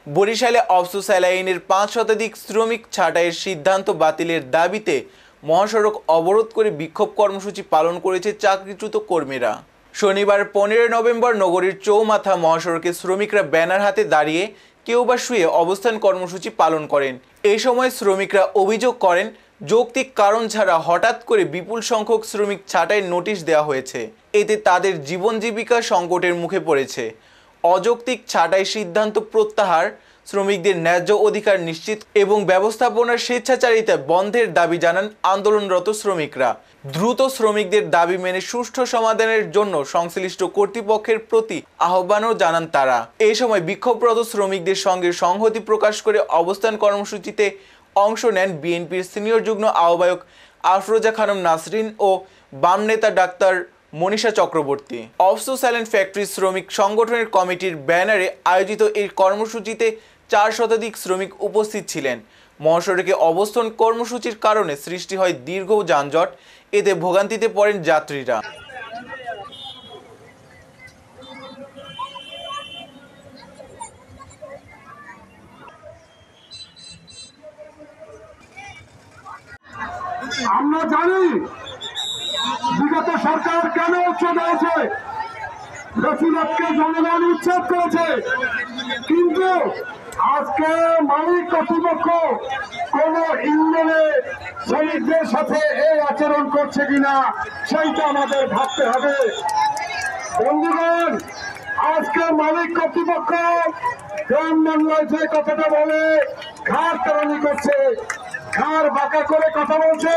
বরিশালে অফসোস স্যালাইনের ৫ শতাধিক শ্রমিক ছাঁটাইয়ের সিদ্ধান্ত বাতিলের দাবিতে মহাসড়ক অবরোধ করে বিক্ষোভ কর্মসূচি পালন করেছে চাকরিচ্যুত কর্মীরা। শনিবার ১৫ নভেম্বর নগরীর চৌমাথা মহাসড়কে শ্রমিকরা ব্যানার হাতে দাঁড়িয়ে কেউ বা শুয়ে অবস্থান কর্মসূচি পালন করেন। এই সময় শ্রমিকরা অভিযোগ করেন, যৌক্তিক কারণ ছাড়া হঠাৎ করে বিপুল সংখ্যক শ্রমিক ছাঁটাইয়ের নোটিশ দেওয়া হয়েছে। এতে তাদের জীবন জীবিকা সংকটের মুখে পড়েছে। অযৌক্তিক ছাঁটাই সিদ্ধান্ত প্রত্যাহার, শ্রমিকদের ন্যায্য অধিকার নিশ্চিত এবং ব্যবস্থাপনার স্বেচ্ছাচারিতা বন্ধের দাবি জানান আন্দোলনরত শ্রমিকরা। দ্রুত শ্রমিকদের দাবি মেনে সুষ্ঠু সমাধানের জন্য সংশ্লিষ্ট কর্তৃপক্ষের প্রতি আহ্বানও জানান তারা। এই সময় বিক্ষোভরত শ্রমিকদের সঙ্গে সংহতি প্রকাশ করে অবস্থান কর্মসূচিতে অংশ নেন বিএনপির সিনিয়র যুগ্ম আহ্বায়ক আফরোজা খানম নাসরিন ও বাম নেতা ডাক্তার মনীষা চক্রবর্তী। অফসোস স্যালাইন ফ্যাক্টরি শ্রমিক সংগঠনের কমিটির ব্যানারে আয়োজিত এই কর্মসূচিতে ৪ শতাধিক শ্রমিক উপস্থিত ছিলেন। মহাসড়কে অবস্থান কর্মসূচির কারণে সৃষ্টি হয় দীর্ঘ যানজট, এতে ভোগান্তিতে পড়েন যাত্রীরা। আমরা জানি বিগত সরকার কেন উচ্ছেদ হয়েছে, বেশিরভাগকে জনগণ উচ্ছেদ করেছে, কিন্তু আজকে মালিক কর্তৃপক্ষ কোন ইন্ধনে শ্রমিকদের সাথে এই আচরণ করছে কিনা সেইটা আমাদের ভাবতে হবে। বন্ধুগণ, আজকে মালিক কর্তৃপক্ষ গ্রাম বাংলায় যে কথাটা বলে ঘাড় টানানি করছে, ঘাড় বাঁকা করে কথা বলছে,